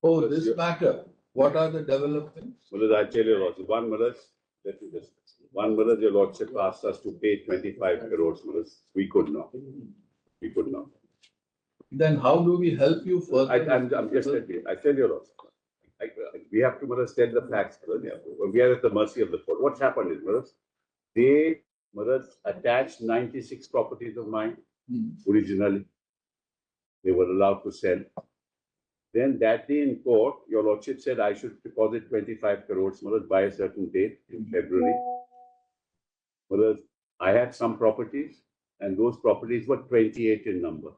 Oh, this matter. What are the developments? Well, I tell you also, one Maharaj, let me just, one Maharaj, your Lordship asked us to pay 25 crores, Maharaj. We could not. We could not. Then how do we help you further? I'm just telling you, I tell you also. We have to, Maharaj, tell the facts, Maharaj. We are at the mercy of the court. What's happened is, Maharaj, they, Maharaj, attached 96 properties of mine originally. They were allowed to sell. Then that day in court, your Lordship said I should deposit 25 crores, Maharaj, by a certain date in February. Maharaj, I had some properties, and those properties were 28 in number.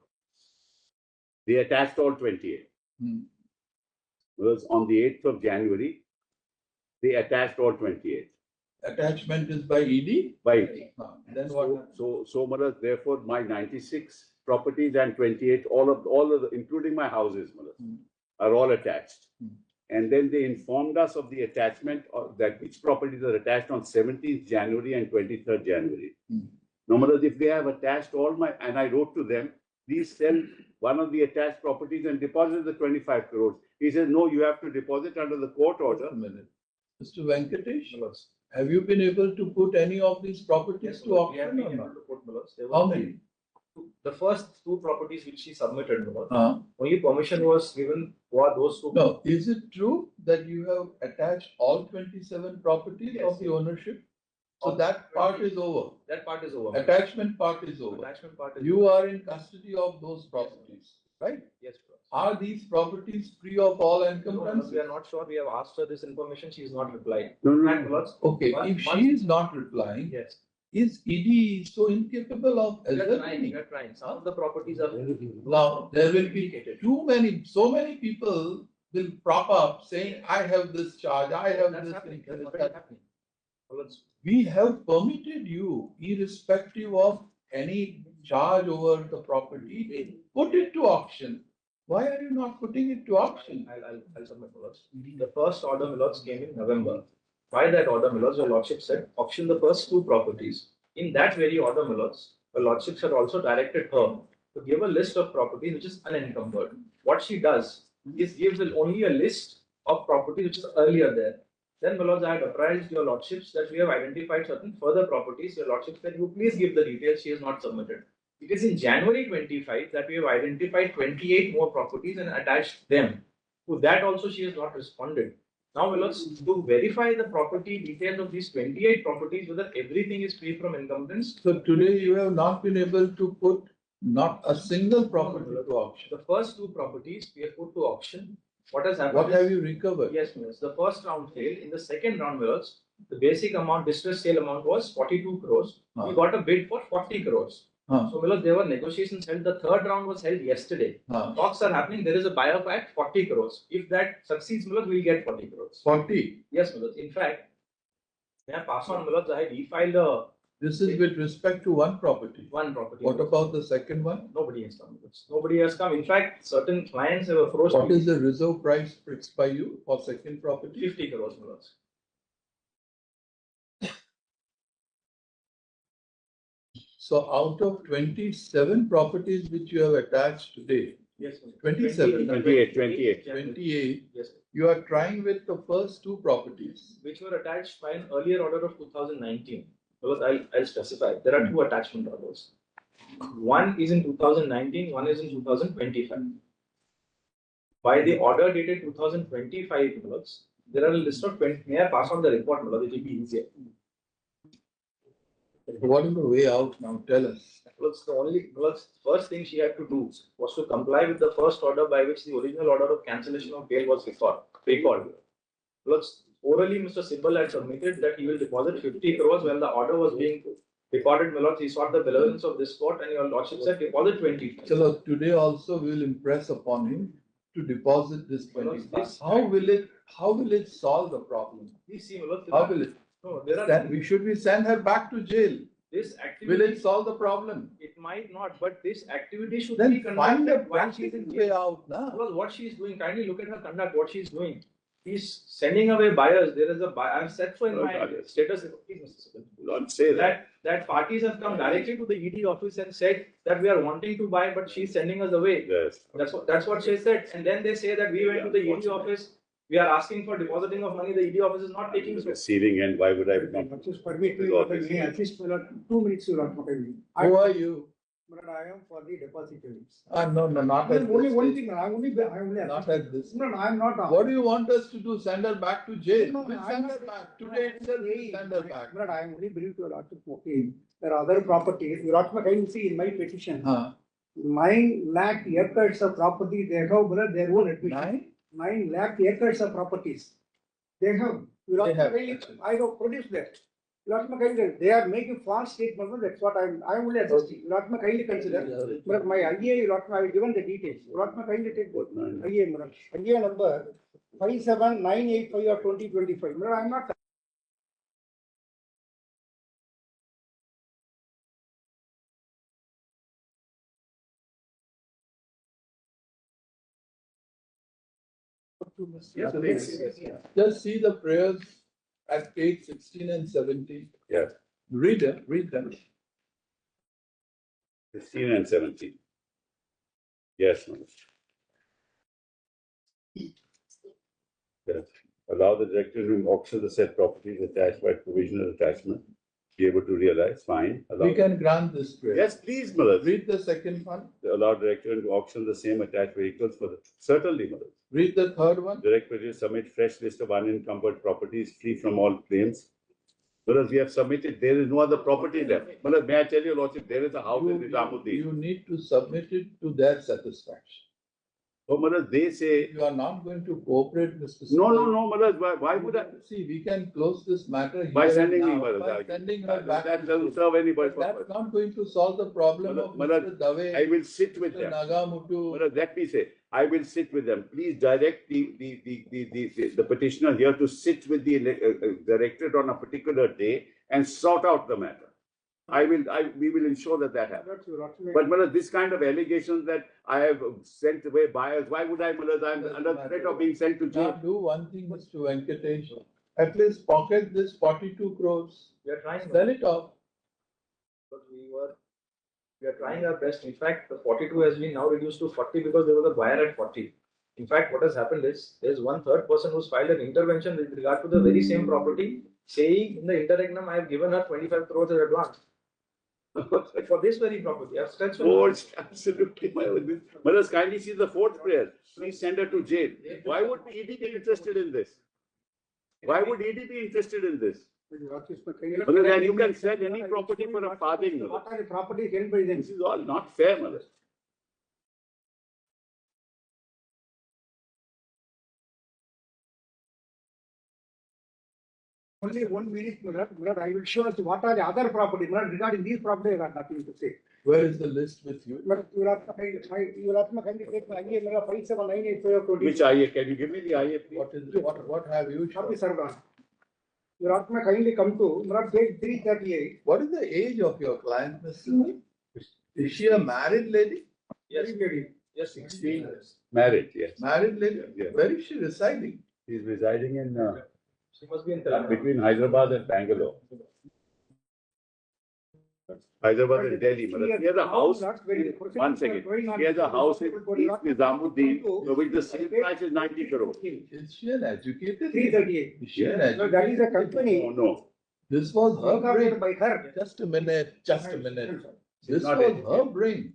They attached all 28. Whereas on the 8th of January, they attached all 28. Attachment is by ED? By ED. Then what? So Maharaj, therefore, my 96 properties and 28, all of the, including my houses, Maharaj, are all attached. And then they informed us of the attachment of that which properties are attached on 17th January and 23rd January. Now, Maharaj, if they have attached all my, and I wrote to them, please sell one of the attached properties and deposit the 25 crores. He says, no, you have to deposit under the court order. A minute. Mr. Venkatesh, have you been able to put any of these properties to auction? We have been able to put, How many? The first two properties which she submitted, only permission was given for those two. No, is it true that you have attached all 27 properties of the ownership? So that part is over. That part is over. Attachment part is over. Attachment part is You are in custody of those properties, right? Yes, bro. Are these properties free of all encumbrances? We are not sure. We have asked her this information. She is not replying. Okay, if she is not replying, yes. Is ED so incapable of We are trying. Some of the properties are now there will be so many people will prop up saying, I have this charge, I have That's this happening. interest. That's happening. We have permitted you, irrespective of any charge over the property, put it to auction. Why are you not putting it to auction? I'll submit, Milords. The first order, Milords, came in November. By that order, Milords, your Lordship said, auction the first two properties. In that very order, Milords, your Lordship had also directed her to give a list of properties which is unencumbered. What she does is gives only a list of properties which is earlier there. Then, Milords, I had apprised your Lordships that we have identified certain further properties. Your Lordship said, you please give the details. She has not submitted. It is in January 25 that we have identified 28 more properties and attached them. To that also she has not responded. Now, Milords, to verify the property details of these 28 properties, whether everything is free from encumbrance. So today you have not been able to put not a single property to auction. The first two properties we have put to auction. What has happened? What have you recovered? Yes, Milords. The first round failed. In the second round, Milords, the basic amount, distress sale amount was 42 crores. We got a bid for 40 crores. So, Milords, there were negotiations held. The third round was held yesterday. Talks are happening. There is a buy-up at 40 crores. If that succeeds, Milords, we'll get 40 crores. 40? Yes, Milords. In fact, may I pass on, Milords, I had e-filed a... This is with respect to one property. One property. What about the second one? Nobody has come, Milords. Nobody has come. In fact, certain clients have approached... What is the reserve price fixed by you for second property? 50 crores, Milords. So out of 27 properties which you have attached today, yes, 27, 28. Yes, you are trying with the first two properties. Which were attached by an earlier order of 2019. Because I'll specify. There are two attachment orders. One is in 2019, one is in 2025. By the order dated 2025, there are a list of 20. May I pass on the report? It will be easier. What is the way out now? Tell us. The first thing she had to do was to comply with the first order by which the original order of cancellation of bail was recalled. Orally, Mr. Sibbal had submitted that he will deposit 50 crores when the order was being recorded. Milords, he sought the benevolence of this court, and your Lordship said deposit 20. So today also we will impress upon him to deposit this 20. How will it solve the problem? Please see, Milords, how will it? No, there are. Should we send her back to jail? This activity, will it solve the problem? It might not, but this activity should then be conducted find a while she is in jail. way out. Nah? Because what she is doing, kindly look at her conduct, what she is doing. he's sending away buyers. There is a buy. I've said so in my status. Don't say that. That parties have come directly to the ED office and said that we are wanting to buy, but she's sending us away. Yes. That's what she said. And then they say that we went to the ED office. We are asking for depositing of money. The ED office is not taking so. Receiving end. Why would I not? Just permit me, at least for 2 minutes, you not Who are you? I am for the depositories. No, not at Only this one stage. thing, I only. Not at this. No, I am not. What do you want us to do? Send her back to jail? No, We'll I send am her not- back. Today itself, we'll send her back. I am only bringing to a lot of smoking. There are other properties. You not can see in my petition. 9 lakh acres of property, they have, brother, their own admission. 9 lakh acres of properties. They have. They have. I have produced that. They are making false statements. That's what I am only assisting. Not my kindly consider. But my IA, I have given the details. Not my kindly take both. IA number 57985 of 2025. I am not. Yes, please. Just see the prayers at page 16 and 17. Yeah. Read them. 16 and 17. Yes, Manoj. Yes. Allow the director to auction the said properties attached by provisional attachment. Be able to realize, fine. Allow We can grant this prayer. Yes, please, Manoj. Read the second one. Allow director to auction the same attached vehicles for the, certainly, Manoj. Read the third one. Director to submit fresh list of unencumbered properties free from all claims. Whereas we have submitted, there is no other property left. Manoj, may I tell you, Lordship, there is a house in Nizamuddin. You need to submit it to their satisfaction. So, Manoj, they say, You are not going to cooperate, Mr. no, Singhal. Manoj, why would I? See, we can close this matter here By sending and me, now, Manoj. by sending her back. That to doesn't court. serve anybody. But that's not going to solve the problem of Manoj, Mr. Dave, I will sit with Mr. them. Nagamutu. Manoj, let me say, I will sit with them. Please direct the petitioner here to sit with the directorate on a particular day and sort out the matter. We will ensure that happens. But Manoj, this kind of allegations that I have sent away buyers, why would I, Manoj? I'm under threat of being sent to Now jail. do one thing, Mr. Venkatesh. At least pocket this 42 crores. We are trying. Sell it off. But we are trying our best. In fact, the 42 has been now reduced to 40 because there was a buyer at 40. In fact, what has happened is there is one third person who's filed an intervention with regard to the very same property, saying in the interregnum, I have given her 25 crores as advance. For this very property, I've stretched. Absolutely. Manoj, kindly see the fourth prayer. Please send her to jail. Why would ED be interested in this? Why would ED be interested in this? Manoj, and you can sell any property for a farthing. Manoj. What are the properties held by them? This is all not fair, Manoj. Only 1 minute, Murad, I will show us what are the other properties. Murad, regarding these properties, I got nothing to say. Where is the list with you? Murad, you will have to take my IA, Murad, 57985 Which IA? Can you give me the IA, please? What have you Copy shown? served on. Your Atma kindly come to Murad page 338. What is the age of your client, Mr. Is she a married lady? Yes, Very yes, 16 years. Married, yes. Married lady? Yeah. Where is she residing? He's residing in She must be in Telangana. between Hyderabad and Bangalore. Hyderabad and Delhi. Manoj. He has a house. One second. He has a house in East Nizamuddin, for which the sale price is 90 crores. Is she an educated? 338. Is she an No, educated? that is a company. Oh, no. This was her Incorporated brain. by her. Just a minute. This not was educated. her brain.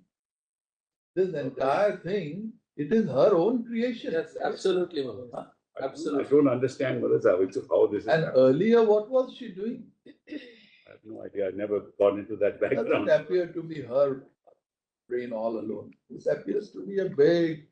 This entire thing, it is her own creation. Yes, absolutely, Manoj. Huh? I don't understand, Manoj, how this is. And happening. earlier, what was she doing? I have no idea. I've never gone into that Doesn't background. appear to be her brain all alone. This appears to be a big.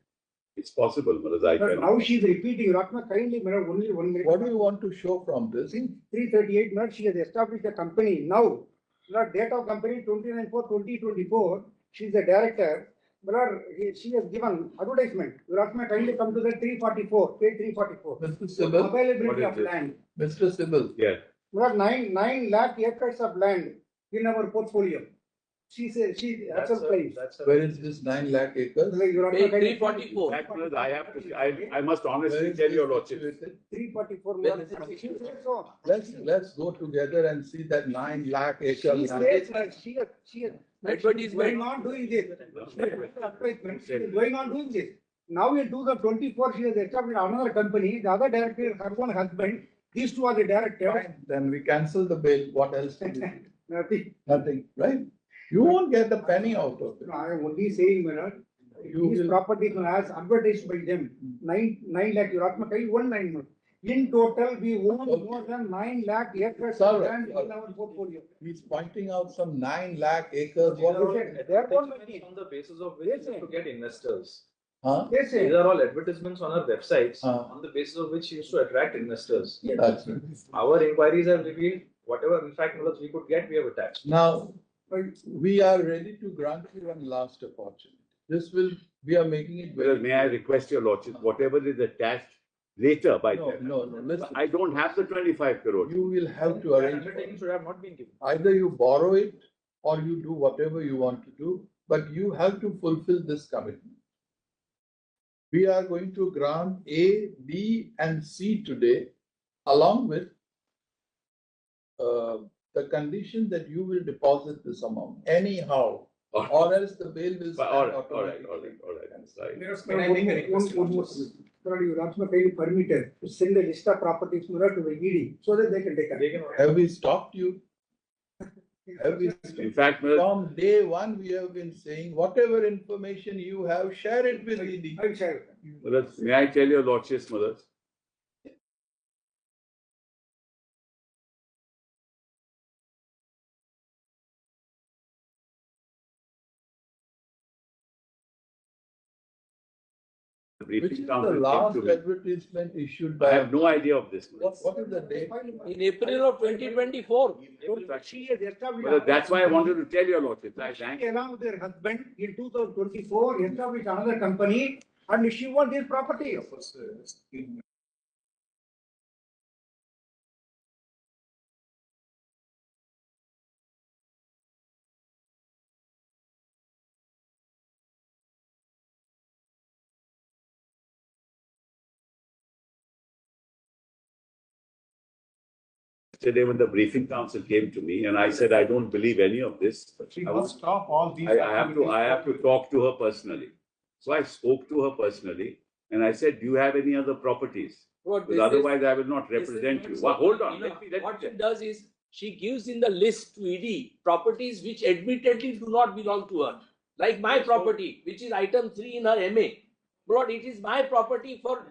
It's possible, Manoj. I But can. now she is repeating. Your Atma kindly, Murad, only 1 minute. What do you want to show from this? Since 338, Murad, she has established a company. Now, Murad, date of company 29/4/2024. She is the director. Murad, she has given advertisement. Your Atma kindly come to the 344, page 344. Mr. Sybil, Availability What of is this? land. Mr. Sybil, Yeah. Murad, 9 lakh acres of land in our portfolio. She said, she, that's That's her price. that's Where is this 9 lakh acres? Like, Your Honor, Page kindly- 344. That means I have to, I must Where honestly is tell this your lordship. situated? 344. Where Lord. is it? She said so. Let's go together and see that 9 lakh She acres. says, she is Advertisement. going on doing this. She is going on doing this. Now in 2024, she has established another company, the other director, her own husband, these two are the directors. Fine, then we cancel the bill. What else do we do? Nothing. Nothing, right? You won't get a penny out of it. No, I am only saying, Manoj, You these will- properties as advertised by them, 9 lakh, Your Honor, kindly 1 9. In total, we own more than 9 lakh acres Sir, of land in our portfolio. He's pointing out some 9 lakh acres. These are all What is it? They are all advertisements on the basis of which Yes, you have to get investors. Huh? Yes, These sir. are all advertisements on our websites Ah. on the basis of which you used to attract investors. That's it. Our inquiries have revealed whatever in fact knowledge we could get, we have attached. Now, we are ready to grant you one last opportunity. We are making it Well, very. may I request your lordship, whatever is attached later by No, them. no, listen. I don't have the 25 crore. You will have to That arrange for undertaking it. should have not been given. Either you borrow it or you do whatever you want to do, but you have to fulfill this commitment. We are going to grant A, B, and C today, along with the condition that you will deposit this amount anyhow, or else the bail will stand All right, automatically. I'm sorry. Can I make a request? One more. Sir, Your Honor, kindly permitted to send a list of properties Murad, to the ED so that they can take They action. can Have we stopped you? Have we? In fact, Mr. From day one, we have been saying, whatever information you have, share it with ED. I will share. May I tell your lordship's mother? The Which briefing is the council came last to me. advertisement issued I by. have no idea of this. What is the date? In April of 2024. She has established. Well, that's why I wanted to tell your lordship. I She, thank. along with her husband, in 2024, established another company and she wants this property. Yesterday when the briefing council came to me and I said, I don't believe any of this. She I must stop all these. I have to talk to her personally. So I spoke to her personally and I said, do you have any other properties? What Because otherwise I will not this is represent you. not Well, so- hold on, you know, let me what she tell. does is, she gives in the list to ED properties which admittedly do not belong to her. Like my property, which is item 3 in her MA. Lord, it is my property for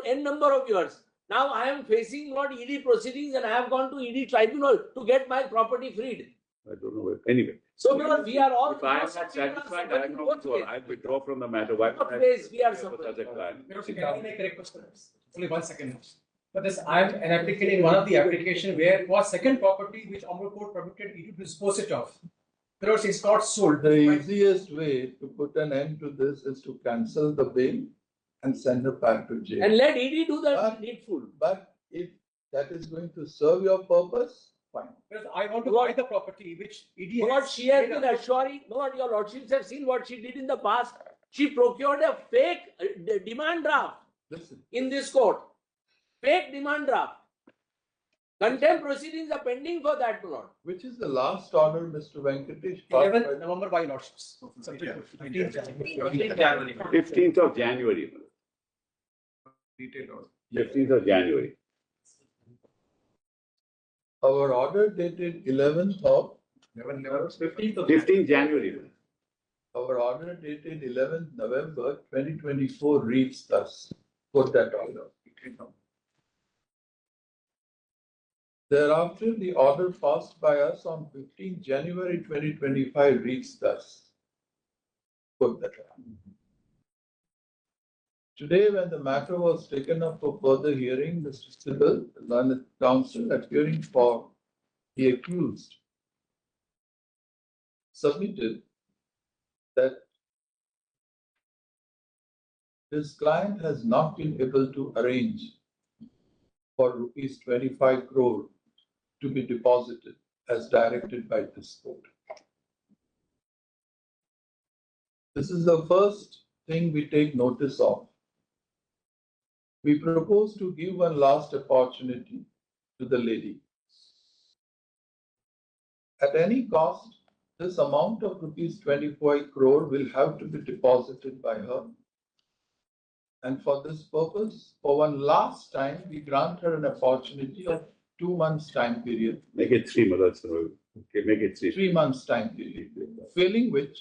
n number of years. Now I am facing Lord ED proceedings and I have gone to ED tribunal to get my property freed. I don't know where, anyway. So Lord, we are all. If I am not satisfied, I will not go. I withdraw from the matter. Why would I? Ways we are have such a client? Can I make a request? Only 1 second. But this, I am an applicant in one of the application where was second property which Honorable Court permitted you to dispose it of. Because it's not sold. The easiest way to put an end to this is to cancel the bail and send her back to jail. And let ED do the But- needful. But if that is going to serve your purpose, fine. Because I want to Lord- buy the property which ED Lord, she has made been assuring, Lord, your lordships have seen what she did in the past. She procured a fake demand draft Listen, in this court. Fake demand draft. Contempt proceedings are pending for that, Lord. which is the last order, Mr. Venkatesh? passed 11th by- November by lordships. Subject to 19th January. 15th of January. Detailed order. 15th of January. Our order dated 11th of, 15th of 15th January. our order dated 11th November 2024 reads thus. Put that order. Thereafter, the order passed by us on 15th January 2025 reads thus. Put that on. Today, when the matter was taken up for further hearing, Mr. Sibbal, the learned counsel, appearing for the accused, submitted that his client has not been able to arrange for rupees 25 crore to be deposited as directed by this court. This is the first thing we take notice of. We propose to give one last opportunity to the lady. At any cost, this amount of rupees 25 crore will have to be deposited by her. And for this purpose, for one last time, we grant her an opportunity of 2 months time period. Make it 3 months. Okay, make it 3. 3 months time period. Failing which,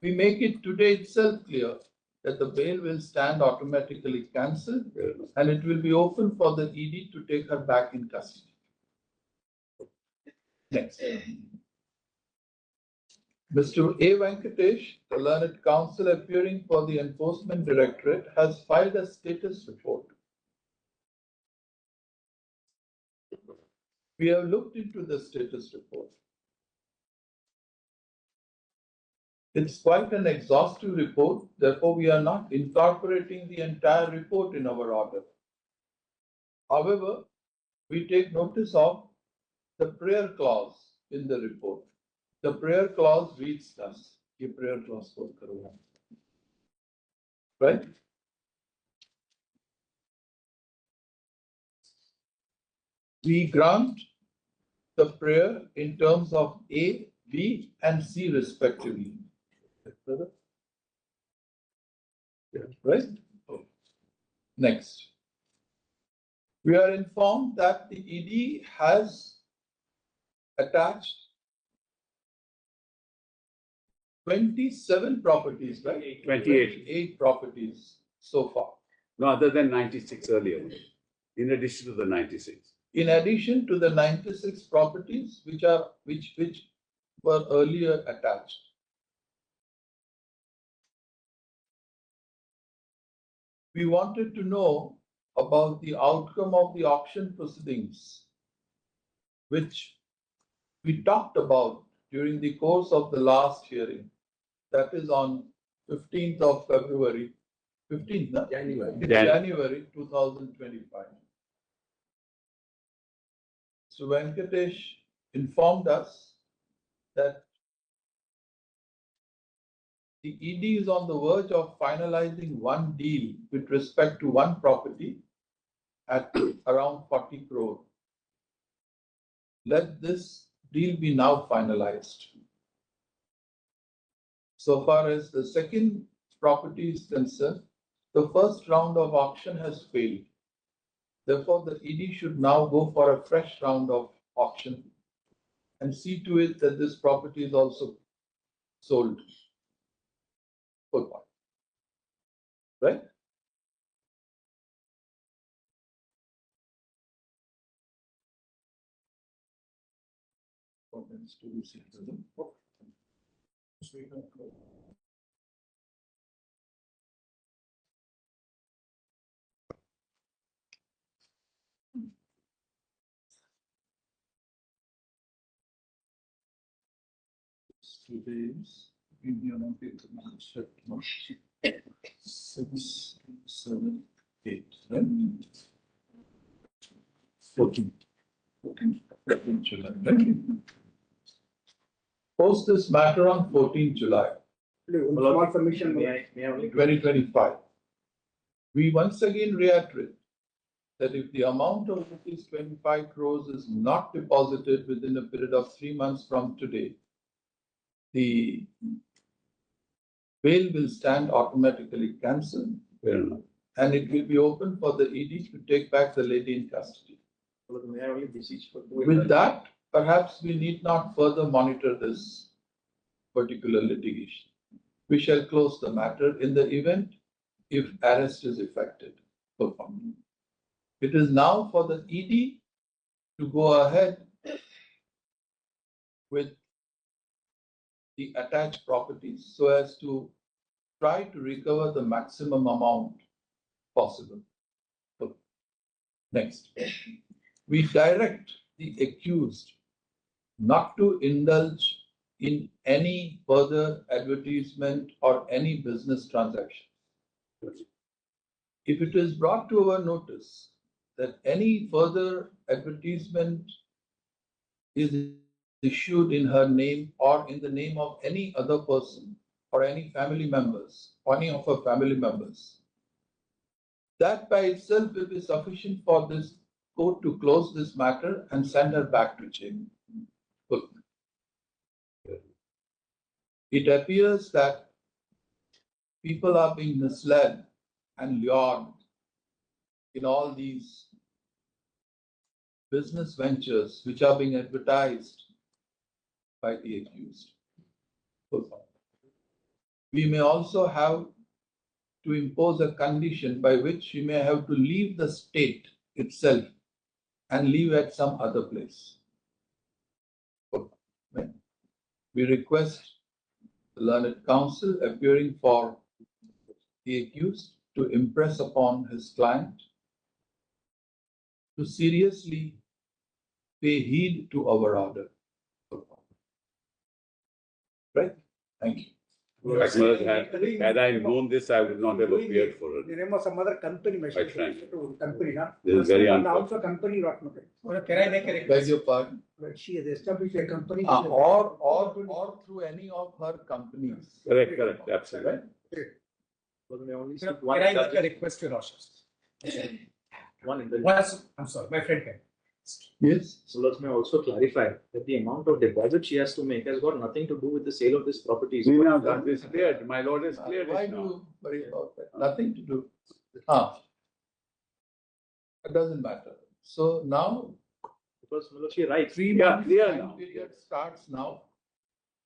we make it today itself clear that the bail will stand automatically cancelled and it will be open for the ED to take her back in custody. Next. Mr. A. Venkatesh, the learned counsel appearing for the Enforcement Directorate, has filed a status report. We have looked into the status report. It's quite an exhaustive report, therefore we are not incorporating the entire report in our order. However, we take notice of the prayer clause in the report. The prayer clause reads thus. Ye prayer clause quote karo. Right? We grant the prayer in terms of A, B, and C respectively. Right? Next. We are informed that the ED has attached 27 properties, right? 28. 28 properties so far. No, other than 96 earlier. In addition to the 96. In addition to the 96 properties which were earlier attached. We wanted to know about the outcome of the auction proceedings, which we talked about during the course of the last hearing. That is on 15th of February, 15th January 2025. So Venkatesh informed us that the ED is on the verge of finalizing one deal with respect to one property at around 40 crore. Let this deal be now finalized. So far as the second property is concerned, the first round of auction has failed. Therefore, the ED should now go for a fresh round of auction and see to it that this property is also sold. Good point. Right? Today's Indian paper 6, 7, 8, right? 14 July, right? Post this matter on 14 July. Small submission. May I only 2025. We once again reiterate that if the amount of rupees 25 crores is not deposited within a period of 3 months from today, the bail will stand automatically cancelled and it will be open for the ED to take back the lady in custody. May I only beseech for With that, perhaps we need not further monitor this particular litigation. We shall close the matter in the event if arrest is effected. It is now for the ED to go ahead with the attached properties so as to try to recover the maximum amount possible. Next, we direct the accused not to indulge in any further advertisement or any business transaction. If it is brought to our notice that any further advertisement is issued in her name or in the name of any other person, or any family members, any of her family members, that by itself will be sufficient for this court to close this matter and send her back to jail. It appears that people are being misled and lured in all these business ventures which are being advertised by the accused. We may also have to impose a condition by which she may have to leave the state itself and live at some other place. We request the learned counsel appearing for the accused to impress upon his client to seriously pay heed to our order. Right? Thank you. Had I known this, I would not have appeared for it. The name of some other company, my Quite frank. company, huh? This is very And unfortunate. also company, not my. Can I make a Beg request? your pardon. But she has established a company. Or through any of her companies. Correct, absolutely. Right? Can I make a request to your lordship? I'm sorry, my friend can. Yes. So let me also clarify that the amount of deposit she has to make has got nothing to do with the sale of this property. No, that is cleared. My lord is cleared Why it do now. you worry about that? Nothing to do. It doesn't matter. So now Because she writes. 3 Yeah, months clear time now. period starts now.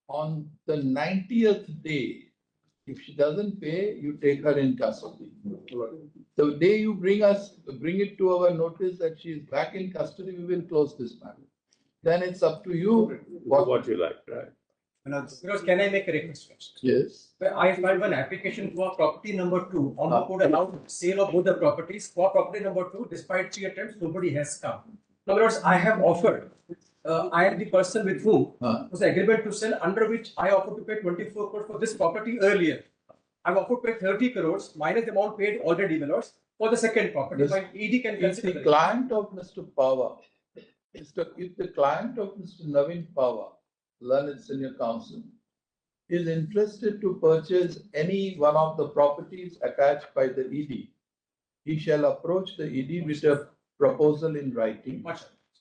On the 90th day, if she doesn't pay, you take her in custody. The day you bring it to our notice that she is back in custody, we will close this matter. Then it's up to you What you like, right? Because can I make a request? Yes. I filed an application for property number 2. On the court allowed sale of both the properties. For property number 2, despite 3 attempts, nobody has come. In other words, I have offered. I am the person with whom was the agreement to sell, under which I offered to pay 24 crores for this property earlier. I've offered to pay 30 crores minus the amount paid already, my lords, for the second property. Yes. My ED can If consider the it. client of Mr. Pava, if the client of Mr. Navin Pava, learned senior counsel, is interested to purchase any one of the properties attached by the ED, he shall approach the ED with a proposal in writing.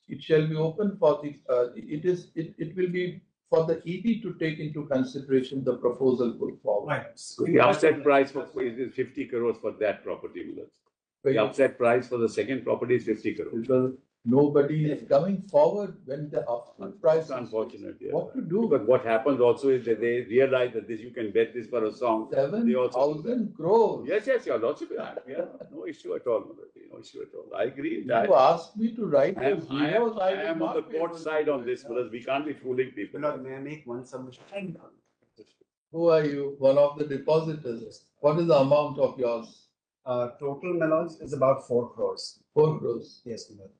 It shall be open for the, it will be for the ED to take into consideration the proposal put forward. The upset price for is 50 crores for that property. The upset price for the second property is 50 crores. Because nobody is coming forward when the upfront price It's unfortunate, yeah. What to do? But what happens also is that they realize that this you can bet this for a song. They also do that. 7,000 crores. Yes, your lordship. Yeah, no issue at all, Madhuri, no issue at all. I agree. You asked me to write I am will on the not be court able to side do on it. this because we can't be fooling people. Lord, may I make one submission? Who are you? One of the depositors. What is the amount of yours? Total, my lords, is about 4 crores. 4 crores. Yes, my lord.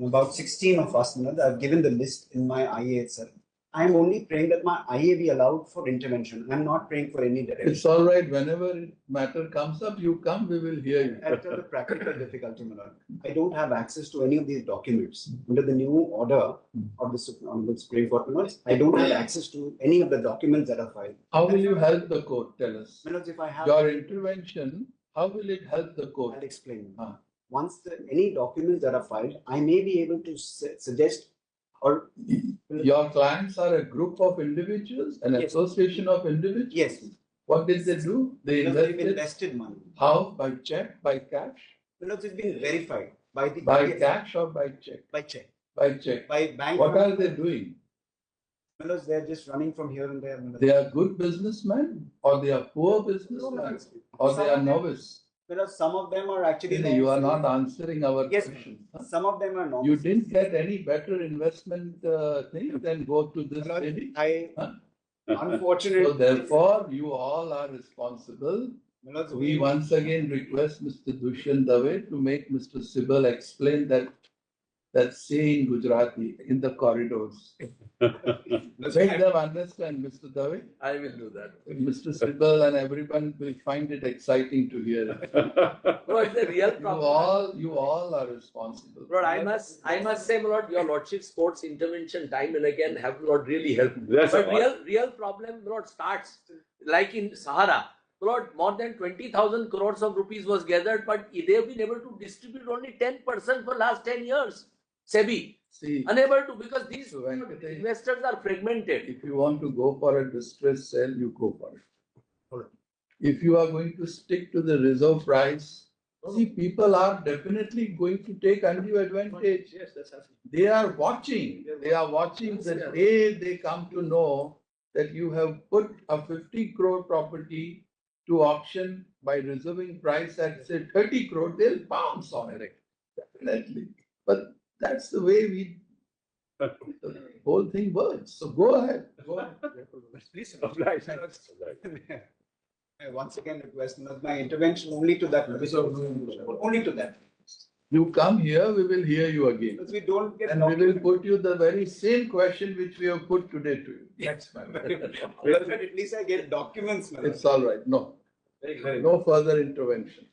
About 16 of us, my lord, I've given the list in my IA itself. I'm only praying that my IA be allowed for intervention. I'm not praying for any direction. It's all right. Whenever matter comes up, you come, we will hear you. After the practical difficulty, my lord, I don't have access to any of these documents. Under the new order of the Supreme Court, my lords, I don't have access to any of the documents that are filed. How will you help the court? Tell us. My lords, if I have, Your intervention, how will it help the court? I'll explain. Once any documents that are filed, I may be able to suggest or Your clients are a group of individuals, an Yes. association of individuals? yes, What did they do? They because they've invested. invested money. How? By check? By cash? Because it's been verified by the By cash or by check? by check, By check. by bank. What are they doing? Because they're just running from here and there. They are good businessmen or they are poor businessmen or they are novice? Because some of them are actually. You are not answering our Yes, question. huh? some of them are not. You didn't get any better investment thing than go to this lady? I Huh? unfortunately. So therefore, you all are responsible. Because We once again request Mr. Dushyant Dave to make Mr. Sibal explain that that say in Gujarati in the corridors. Make them understand, Mr. Dave. I will do that. Mr. Sibal and everyone will find it exciting to hear it. No, it's a real You problem. all are responsible. Lord, I must say, my Lord, your Lordship's court's intervention time and again have not really helped. That's But a- real problem, Lord, starts like in Sahara. Lord, more than 20,000 crores of rupees was gathered, but they have been able to distribute only 10% for last 10 years. SEBI, See, unable to, because these So, Venkatesh- investors are fragmented. if you want to go for a distress sale, you go for it. If you are going to stick to the reserve price, see, people are definitely going to take undue advantage. Yes, that's happening. They are watching the day they come to know that you have put a 50 crore property to auction by reserving price at say 30 crore, they'll pounce on it. Definitely. But that's the way the whole thing works. So go ahead. Please, sir. Obliged. I once again request my intervention only to that. Only to that. You come here, we will hear you again. Because we don't get. And we will put you the very same question which we have put today to you. That's my At least I get documents. It's all right. No, Very, very. no further intervention.